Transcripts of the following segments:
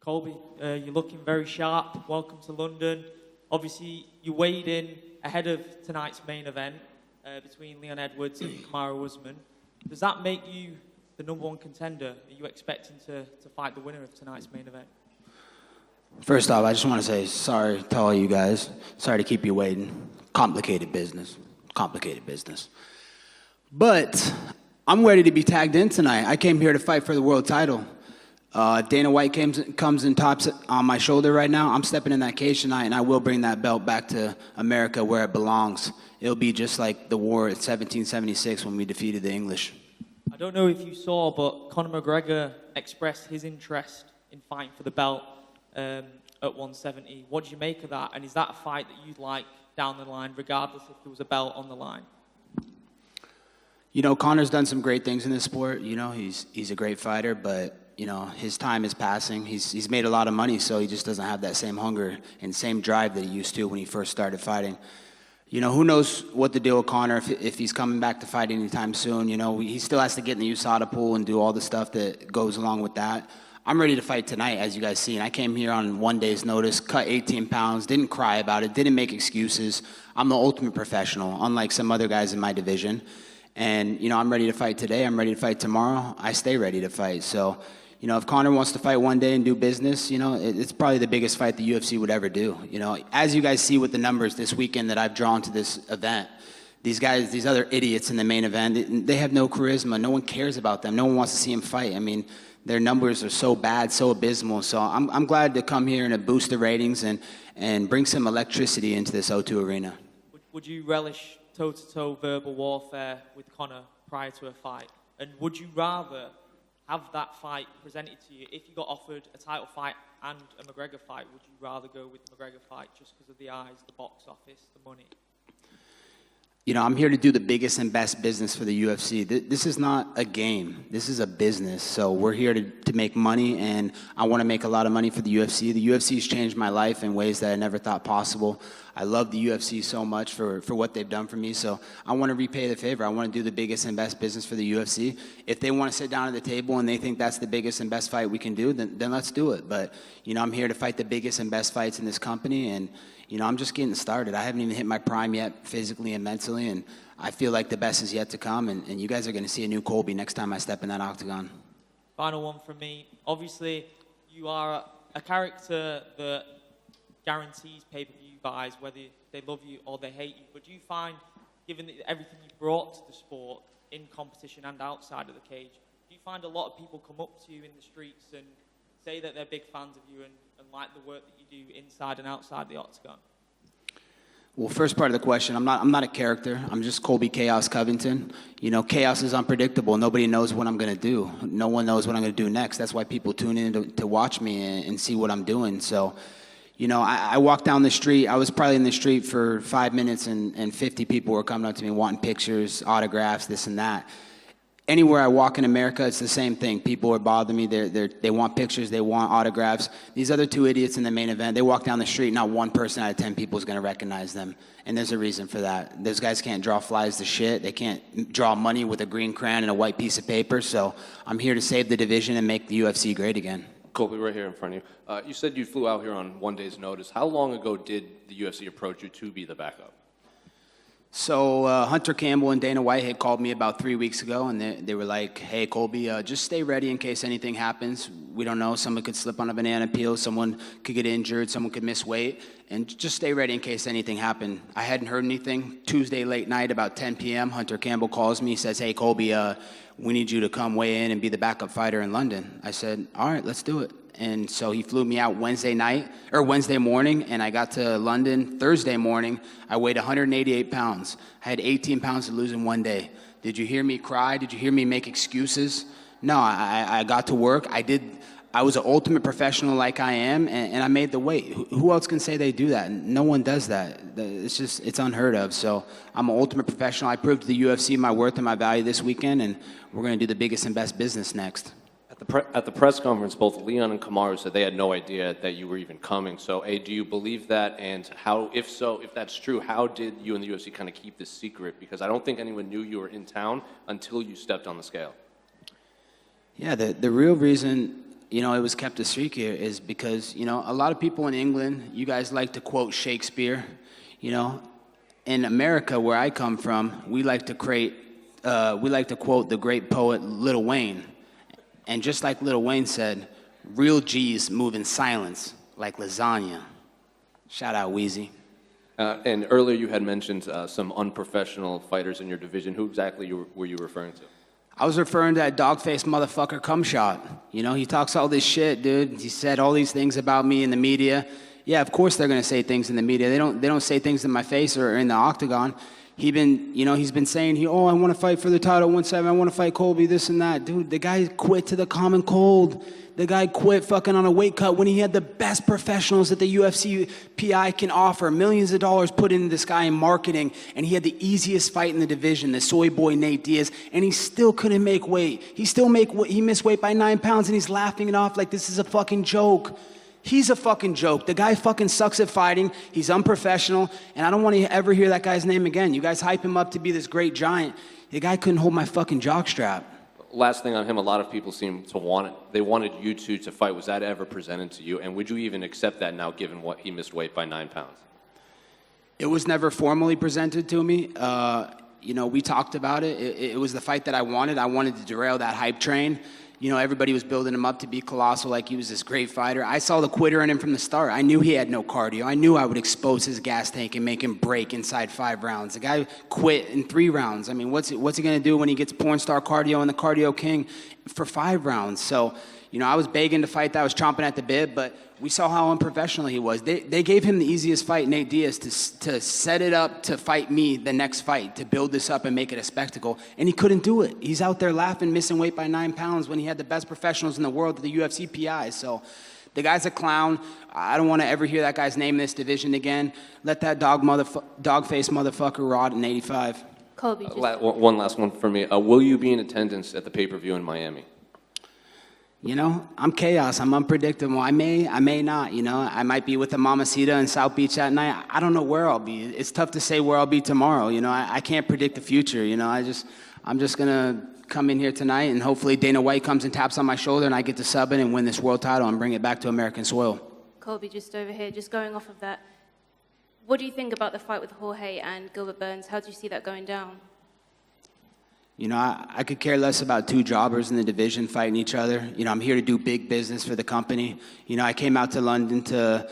Colby, you're looking very sharp. Welcome to London. Obviously, you weighed in ahead of tonight's main event between Leon Edwards and Kamaru Usman. Does that make you the #1 contender? Are you expecting to fight the winner of tonight's main event? First off, I just want to say sorry to all you guys. Sorry to keep you waiting. Complicated business. Complicated business. But I'm ready to be tagged in tonight. I came here to fight for the world title. Dana White comes and tops on my shoulder right now. I'm stepping in that cage tonight, and I will bring that belt back to America where it belongs. It'll be just like the war at 1776 when we defeated the English. I don't know if you saw, but Conor McGregor expressed his interest in fighting for the belt at 170. What do you make of that? And is that a fight that you'd like down the line, regardless if there was a belt on the line? You know, Conor's done some great things in this sport. You know, he's a great fighter, but you know, his time is passing. He's made a lot of money, so he just doesn't have that same hunger and same drive that he used to when he first started fighting. You know, who knows what the deal with Conor, if he's coming back to fight anytime soon. You know, he still has to get in the USADA pool and do all the stuff that goes along with that. I'm ready to fight tonight, as you guys see. And I came here on 1 day's notice, cut 18 pounds, didn't cry about it, didn't make excuses. I'm the ultimate professional, unlike some other guys in my division. And, you know, I'm ready to fight today. I'm ready to fight tomorrow. I stay ready to fight. So, you know, if Conor wants to fight one day and do business, you know, it's probably the biggest fight the UFC would ever do. You know, as you guys see with the numbers this weekend that I've drawn to this event, these guys, these other idiots in the main event, they have no charisma. No one cares about them. No one wants to see them fight. I mean, their numbers are so bad, so abysmal. So I'm glad to come here and boost the ratings and bring some electricity into this O2 arena. Would you relish toe-to-toe verbal warfare with Conor prior to a fight? And would you rather have that fight presented to you? If you got offered a title fight and a McGregor fight, would you rather go with the McGregor fight just because of the eyes, the box office, the money? You know, I'm here to do the biggest and best business for the UFC. This is not a game. This is a business. So we're here to make money, and I want to make a lot of money for the UFC. The UFC's changed my life in ways that I never thought possible. I love the UFC so much for what they've done for me. So I want to repay the favor. I want to do the biggest and best business for the UFC. If they want to sit down at the table and they think that's the biggest and best fight we can do, then let's do it. But, you know, I'm here to fight the biggest and best fights in this company, and you know, I'm just getting started. I haven't even hit my prime yet, physically and mentally, and I feel like the best is yet to come, and you guys are going to see a new Colby next time I step in that octagon. Final one from me. Obviously, you are a character that guarantees pay-per-view buys, whether they love you or they hate you. But do you find, given that everything you brought to the sport, in competition and outside of the cage, do you find a lot of people come up to you in the streets and say that they're big fans of you and like the work that you do inside and outside the octagon? Well, first part of the question, I'm not a character. I'm just Colby Chaos Covington. You know, chaos is unpredictable. Nobody knows what I'm going to do. No one knows what I'm going to do next. That's why people tune in to watch me and see what I'm doing. So, you know, I walked down the street. I was probably in the street for 5 minutes, and 50 people were coming up to me wanting pictures, autographs, this and that. Anywhere I walk in America, it's the same thing. People are bothering me. They want pictures. They want autographs. These other two idiots in the main event, they walk down the street, not 1 person out of 10 people is going to recognize them. And there's a reason for that. Those guys can't draw flies to shit. They can't draw money with a green crayon and a white piece of paper. So I'm here to save the division and make the UFC great again. Colby, right here in front of you. You said you flew out here on 1 day's notice. How long ago did the UFC approach you to be the backup? So Hunter Campbell and Dana White had called me about 3 weeks ago, and they were like, hey, Colby, just stay ready in case anything happens. We don't know. Someone could slip on a banana peel. Someone could get injured. Someone could miss weight. And just stay ready in case anything happened. I hadn't heard anything. Tuesday late night, about 10 p.m., Hunter Campbell calls me, says, hey, Colby, we need you to come weigh in and be the backup fighter in London. I said, all right, let's do it. And so he flew me out Wednesday morning, and I got to London Thursday morning. I weighed 188 pounds. I had 18 pounds to lose in 1 day. Did you hear me cry? Did you hear me make excuses? No, I got to work. I was an ultimate professional like I am, and I made the weight. Who else can say they do that? No one does that. It's unheard of. So I'm an ultimate professional. I proved to the UFC my worth and my value this weekend, and we're going to do the biggest and best business next. At the press conference, both Leon and Kamaru said they had no idea that you were even coming. So, A, do you believe that? And how, if so, if that's true, how did you and the UFC kind of keep this secret? Because I don't think anyone knew you were in town until you stepped on the scale. Yeah, the real reason you know, it was kept a secret is because, you know, a lot of people in England, you guys like to quote Shakespeare, you know. In America, where I come from, we like to quote the great poet Lil Wayne. And just like Lil Wayne said, real G's move in silence like lasagna. Shout out Wheezy. And earlier you had mentioned some unprofessional fighters in your division. Who exactly were you referring to? I was referring to that dog-faced motherfucker Cumshot. You know, he talks all this shit, dude. He said all these things about me in the media. Yeah, of course they're gonna say things in the media. They don't say things in my face or in the octagon. He's been saying, I want to fight for the title 1-7. I want to fight Colby, this and that. Dude, the guy quit to the common cold. The guy quit fucking on a weight cut when he had the best professionals that the UFC PI can offer. Millions of dollars put into this guy in marketing, and he had the easiest fight in the division, the soy boy Nate Diaz, and he still couldn't make weight. He missed weight by 9 pounds, and he's laughing it off like this is a fucking joke. He's a fucking joke. The guy fucking sucks at fighting. He's unprofessional, and I don't want to ever hear that guy's name again. You guys hype him up to be this great giant. The guy couldn't hold my fucking jockstrap. Last thing on him, a lot of people seem to want it. They wanted you two to fight. Was that ever presented to you? And would you even accept that now, given what he missed weight by 9 pounds? It was never formally presented to me. You know, we talked about it. It was the fight that I wanted. I wanted to derail that hype train. You know, everybody was building him up to be colossal, like he was this great fighter. I saw the quitter in him from the start. I knew he had no cardio. I knew I would expose his gas tank and make him break inside 5 rounds. The guy quit in 3 rounds. I mean, what's he going to do when he gets porn star cardio and the cardio king for 5 rounds? So, you know, I was begging to fight that. I was chomping at the bit, but we saw how unprofessional he was. They gave him the easiest fight, Nate Diaz, to set it up to fight me the next fight, to build this up and make it a spectacle, and he couldn't do it. He's out there laughing, missing weight by 9 pounds when he had the best professionals in the world, the UFC PI. So the guy's a clown. I don't want to ever hear that guy's name in this division again. Let that dog-faced motherfucker rot in 85. Colby, one last one for me. Will you be in attendance at the pay-per-view in Miami? You know, I'm chaos. I'm unpredictable. I may not, you know. I might be with the Mamacita in South Beach that night. I don't know where I'll be. It's tough to say where I'll be tomorrow, you know. I can't predict the future, you know. I'm just going to come in here tonight, and hopefully Dana White comes and taps on my shoulder, and I get to sub it and win this world title and bring it back to American soil. Colby, just over here, just going off of that, what do you think about the fight with Jorge and Gilbert Burns? How do you see that going down? You know, I could care less about 2 jobbers in the division fighting each other. You know, I'm here to do big business for the company. You know, I came out to London to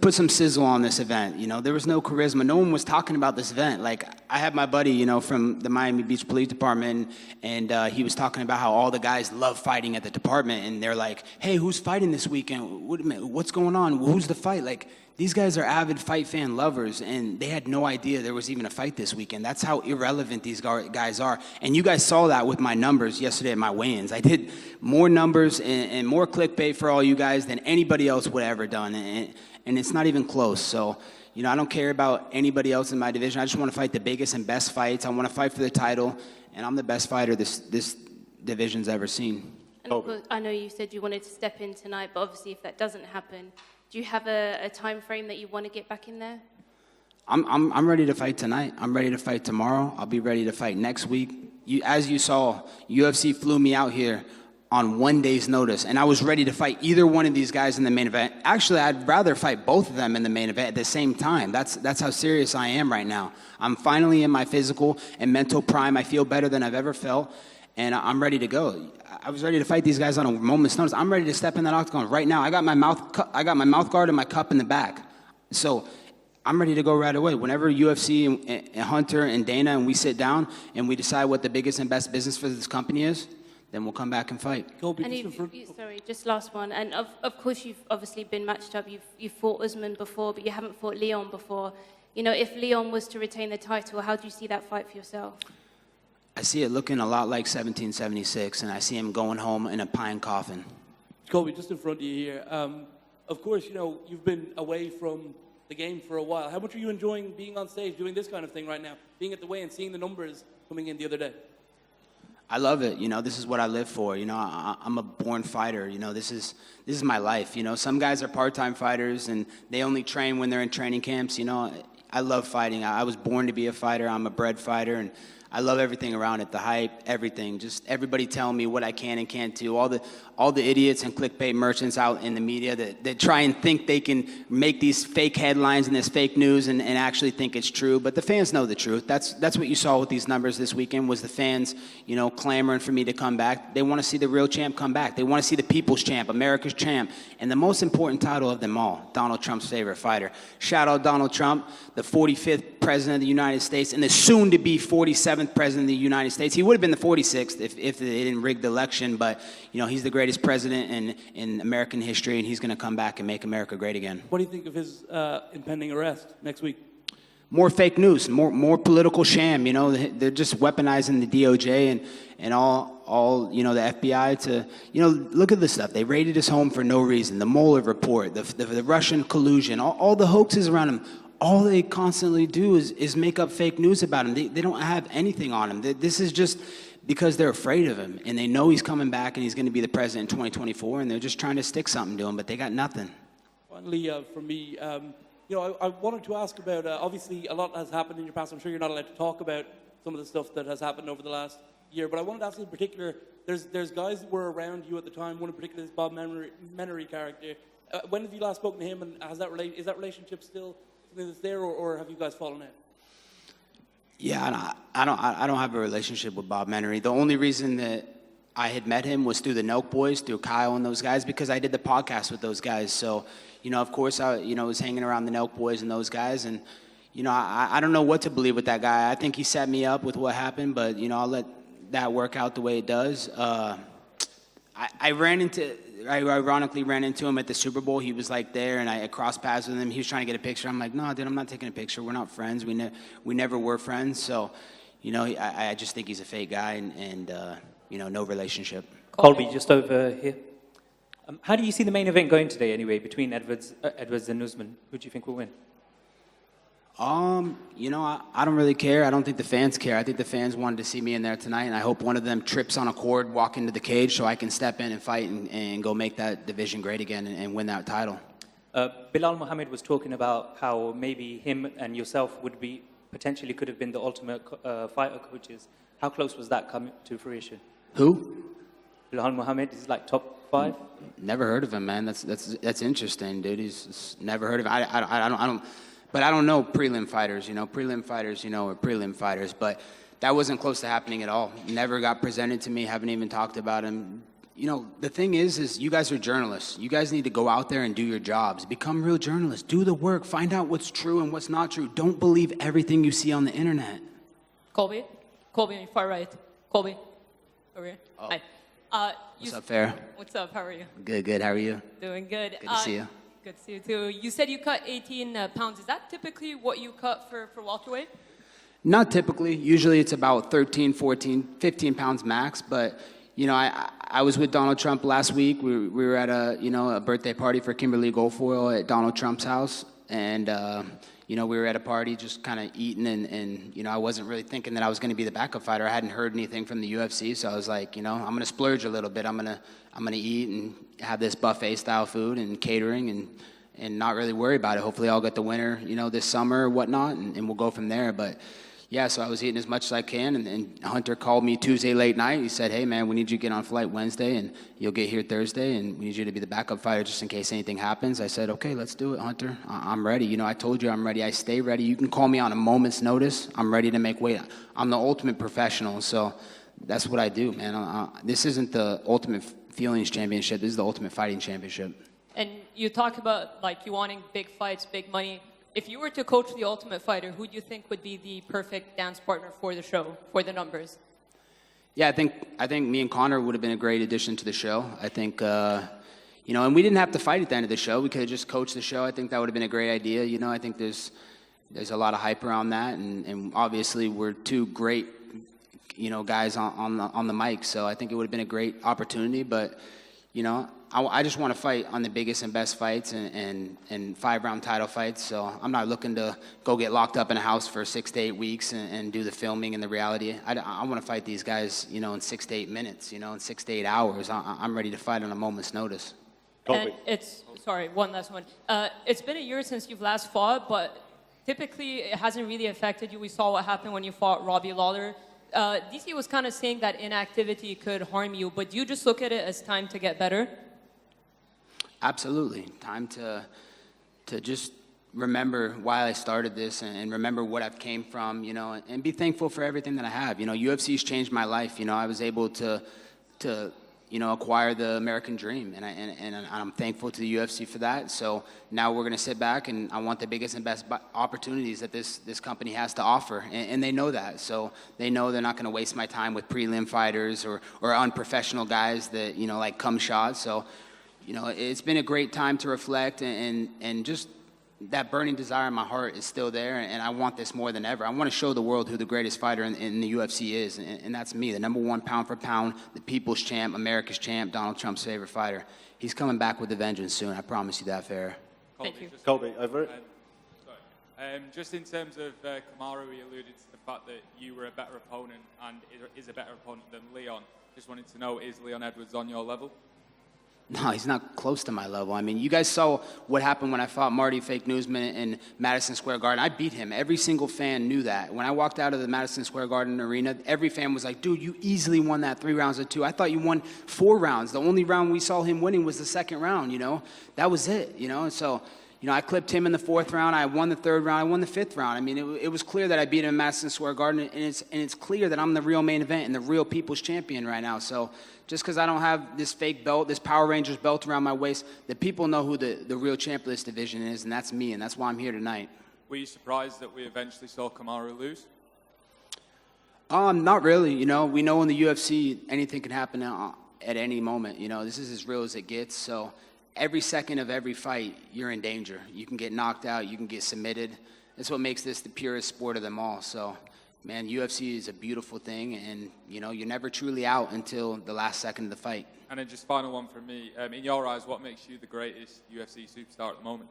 put some sizzle on this event. You know, there was no charisma. No one was talking about this event. Like, I had my buddy, you know, from the Miami Beach Police Department, and he was talking about how all the guys love fighting at the department, and they're like, hey, who's fighting this weekend? What's going on? Who's the fight? Like, these guys are avid fight fan lovers, and they had no idea there was even a fight this weekend. That's how irrelevant these guys are. And you guys saw that with my numbers yesterday at my weigh-ins. I did more numbers and more clickbait for all you guys than anybody else would have ever done, and it's not even close. So, you know, I don't care about anybody else in my division. I just want to fight the biggest and best fights. I want to fight for the title, and I'm the best fighter this division's ever seen. And of course, I know you said you wanted to step in tonight, but obviously if that doesn't happen, do you have a time frame that you want to get back in there? I'm ready to fight tonight. I'm ready to fight tomorrow. I'll be ready to fight next week. As you saw, UFC flew me out here on 1 day's notice, and I was ready to fight either one of these guys in the main event. Actually, I'd rather fight both of them in the main event at the same time. That's how serious I am right now. I'm finally in my physical and mental prime. I feel better than I've ever felt, and I'm ready to go. I was ready to fight these guys on a moment's notice. I'm ready to step in that octagon right now. I got my mouth guard and my cup in the back. So I'm ready to go right away. Whenever UFC and Hunter and Dana and we sit down and we decide what the biggest and best business for this company is, then we'll come back and fight. Sorry, just last one. And of course, you've obviously been matched up. You've fought Usman before, but you haven't fought Leon before. You know, if Leon was to retain the title, how do you see that fight for yourself? I see it looking a lot like 1776, and I see him going home in a pine coffin. Colby, just in front of you here. Of course, you know, you've been away from the game for a while. How much are you enjoying being on stage, doing this kind of thing right now? Being at the weigh and seeing the numbers coming in the other day? I love it. You know, this is what I live for. You know, I'm a born fighter. You know, this is my life. You know, some guys are part-time fighters, and they only train when they're in training camps. You know, I love fighting. I was born to be a fighter. I'm a bred fighter, and I love everything around it, the hype, everything. Just everybody telling me what I can and can't do. All all the idiots and clickbait merchants out in the media that try and think they can make these fake headlines and this fake news and actually think it's true. But the fans know the truth. That's what you saw with these numbers this weekend was the fans, clamoring for me to come back. They want to see the real champ come back. They want to see the people's champ, America's champ, and the most important title of them all, Donald Trump's favorite fighter. Shout out Donald Trump, the 45th president of the United States and the soon-to-be 47th president of the United States. He would have been the 46th if they didn't rig the election, but, he's the greatest president in American history, and he's going to come back and make America great again. What do you think of his impending arrest next week? More fake news, more political sham. They're just weaponizing the DOJ and all the FBI to, look at this stuff. They raided his home for no reason. The Mueller report, the Russian collusion, all the hoaxes around him. All they constantly do is make up fake news about him. They don't have anything on him. This is just because they're afraid of him, and they know he's coming back and he's going to be the president in 2024, and they're just trying to stick something to him, but they got nothing. Finally, for me, I wanted to ask about, obviously a lot has happened in your past. I'm sure you're not allowed to talk about some of the stuff that has happened over the last year, but I wanted to ask you in particular, there's guys that were around you at the time, one in particular is Bob Menery character. When have you last spoken to him, and is that relationship still something that's there, or have you guys fallen out? Yeah, I don't have a relationship with Bob Menery. The only reason that I had met him was through the Nelk Boys, through Kyle and those guys, because I did the podcast with those guys. So, of course, I was hanging around the Nelk Boys and those guys, and I don't know what to believe with that guy. I think he set me up with what happened, but I'll let that work out the way it does. I ironically ran into him at the Super Bowl. He was there, and I crossed paths with him. He was trying to get a picture. I'm like, no, dude, I'm not taking a picture. We're not friends. We never were friends. So, I just think he's a fake guy, and no relationship. Colby, just over here. How do you see the main event going today, anyway, between Edwards and Usman? Who do you think will win? I don't really care. I don't think the fans care. I think the fans wanted to see me in there tonight, and I hope one of them trips on a cord, walk into the cage, so I can step in and fight and go make that division great again and win that title. Bilal Muhammad was talking about how maybe him and yourself potentially could have been the ultimate fighter coaches. How close was that coming to fruition? Who? Bilal Muhammad is top 5. Never heard of him, man. That's interesting, dude. He's never heard of him. I don't. But I don't know prelim fighters, Prelim fighters, are prelim fighters. But that wasn't close to happening at all. Never got presented to me. Haven't even talked about him. The thing is you guys are journalists. You guys need to go out there and do your jobs. Become real journalists. Do the work. Find out what's true and what's not true. Don't believe everything you see on the internet. Colby, on your far right. Colby, over here. Oh. Hi. What's up, Farrah? What's up? How are you? Good. How are you? Doing good. Good to see you. Good to see you too. You said you cut 18 pounds. Is that typically what you cut for welterweight? Not typically. Usually it's about 13, 14, 15 pounds max. But, I was with Donald Trump last week. We were at a birthday party for Kimberly Guilfoyle at Donald Trump's house. And, we were at a party just kind of eating. And, I wasn't really thinking that I was going to be the backup fighter. I hadn't heard anything from the UFC. So I was like, I'm going to splurge a little bit. I'm going to eat and have this buffet style food and catering and not really worry about it. Hopefully I'll get the winner, this summer or whatnot, and we'll go from there. But yeah, so I was eating as much as I can, and Hunter called me Tuesday late night. He said, hey man, we need you to get on flight Wednesday, and you'll get here Thursday, and we need you to be the backup fighter just in case anything happens. I said, okay, let's do it, Hunter. I'm ready. I told you I'm ready. I stay ready. You can call me on a moment's notice. I'm ready to make weight. I'm the ultimate professional, so that's what I do, man. This isn't the Ultimate Feelings Championship. This is the Ultimate Fighting Championship. And you talk about you wanting big fights, big money. If you were to coach the Ultimate Fighter, who do you think would be the perfect dance partner for the show, for the numbers? Yeah, I think me and Connor would have been a great addition to the show. I think, and we didn't have to fight at the end of the show. We could have just coached the show. I think that would have been a great idea. I think there's a lot of hype around that, and obviously we're two great, guys on the mic. So I think it would have been a great opportunity. But, I just want to fight on the biggest and best fights and 5-round title fights. So I'm not looking to go get locked up in a house for 6 to 8 weeks and do the filming and the reality. I want to fight these guys, in 6 to 8 minutes, in 6 to 8 hours. I'm ready to fight on a moment's notice. And one last one. It's been a year since you've last fought, but typically it hasn't really affected you. We saw what happened when you fought Robbie Lawler. DC was kind of saying that inactivity could harm you, but do you just look at it as time to get better? Absolutely. Time to just remember why I started this and remember what I've came from, you know, and be thankful for everything that I have. You know, UFC's changed my life. You know, I was able to you know, acquire the American dream, and I'm thankful to the UFC for that. So now we're going to sit back, and I want the biggest and best opportunities that this company has to offer, and they know that. So they know they're not going to waste my time with prelim fighters or unprofessional guys that, you know, like Khamzat. So, you know, it's been a great time to reflect, and just that burning desire in my heart is still there, and I want this more than ever. I want to show the world who the greatest fighter in the UFC is, and that's me, the #1 pound for pound, the people's champ, America's champ, Donald Trump's favorite fighter. He's coming back with a vengeance soon. I promise you that, Farrah. Thank you. Colby, over it. Just in terms of Kamaru, he alluded to the fact that you were a better opponent and is a better opponent than Leon. Just wanted to know, is Leon Edwards on your level? No, he's not close to my level. I mean, you guys saw what happened when I fought Marty Fake Newsman in Madison Square Garden. I beat him. Every single fan knew that. When I walked out of the Madison Square Garden arena, every fan was like, dude, you easily won that 3 rounds to 2. I thought you won 4 rounds. The only round we saw him winning was the 2nd round, you know. That was it, you know. So, you know, I clipped him in the 4th round. I won the 3rd round. I won the 5th round. I mean, it was clear that I beat him in Madison Square Garden, and it's clear that I'm the real main event and the real people's champion right now. So just because I don't have this fake belt, this Power Rangers belt around my waist, the people know who the real champ of this division is, and that's me, and that's why I'm here tonight. Were you surprised that we eventually saw Kamaru lose? Not really. You know, we know in the UFC anything can happen at any moment. You know, this is as real as it gets. So every second of every fight, you're in danger. You can get knocked out. You can get submitted. That's what makes this the purest sport of them all. So, man, UFC is a beautiful thing, and, you know, you're never truly out until the last second of the fight. And then just final one from me. In your eyes, what makes you the greatest UFC superstar at the moment?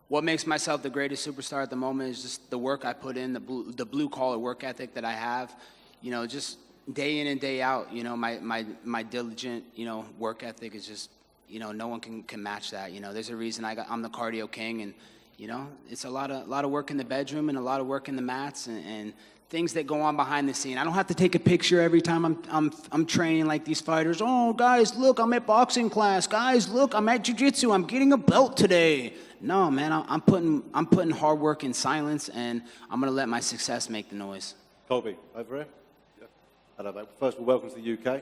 What makes myself the greatest superstar at the moment is just the work I put in, the blue-collar work ethic that I have. You know, just day in and day out, you know, my diligent, you know, work ethic is just, you know, no one can match that. You know, there's a reason I'm the cardio king, and, you know, it's a lot of work in the bedroom and a lot of work in the mats and things that go on behind the scene. I don't have to take a picture every time I'm training like these fighters. Oh, guys, look, I'm at boxing class. Guys, look, I'm at jiu-jitsu. I'm getting a belt today. No, man, I'm putting hard work in silence, and I'm gonna let my success make the noise. Colby, over here. Yeah. Hello, mate. First of all, welcome to the UK.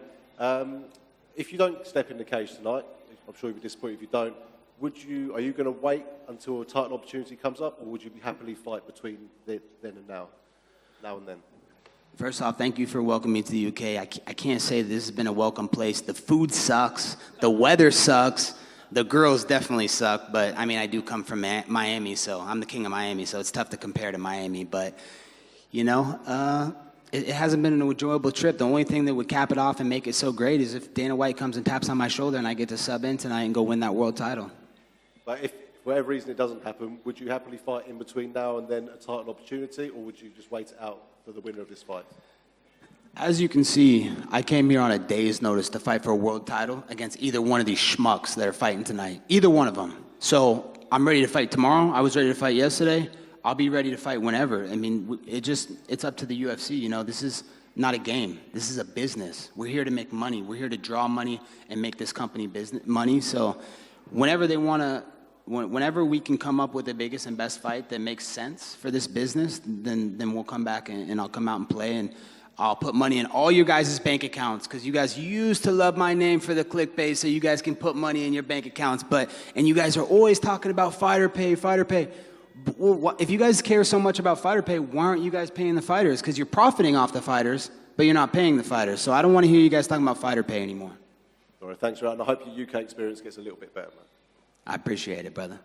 If you don't step in the cage tonight, I'm sure you'll be disappointed if you don't. Are you going to wait until a title opportunity comes up, or would you happily fight between then and now and then? First off, thank you for welcoming me to the UK. I can't say that this has been a welcome place. The food sucks. The weather sucks. The girls definitely suck. But, I mean, I do come from Miami, so I'm the king of Miami, so it's tough to compare to Miami. But, you know, it hasn't been an enjoyable trip. The only thing that would cap it off and make it so great is if Dana White comes and taps on my shoulder and I get to sub in tonight and go win that world title. But if for whatever reason it doesn't happen, would you happily fight in between now and then a title opportunity, or would you just wait it out for the winner of this fight? As you can see, I came here on a day's notice to fight for a world title against either one of these schmucks that are fighting tonight. Either one of them. So I'm ready to fight tomorrow. I was ready to fight yesterday. I'll be ready to fight whenever. I mean, it's up to the UFC. You know, this is not a game. This is a business. We're here to make money. We're here to draw money and make this company business money. So whenever they want to, whenever we can come up with the biggest and best fight that makes sense for this business, then we'll come back and I'll come out and play, and I'll put money in all your guys' bank accounts, because you guys used to love my name for the clickbait so you guys can put money in your bank accounts. And you guys are always talking about fighter pay, fighter pay. Well, if you guys care so much about fighter pay, why aren't you guys paying the fighters? Because you're profiting off the fighters, but you're not paying the fighters. So I don't want to hear you guys talking about fighter pay anymore. All right, thanks for that, and I hope your UK experience gets a little bit better, man. I appreciate it, brother.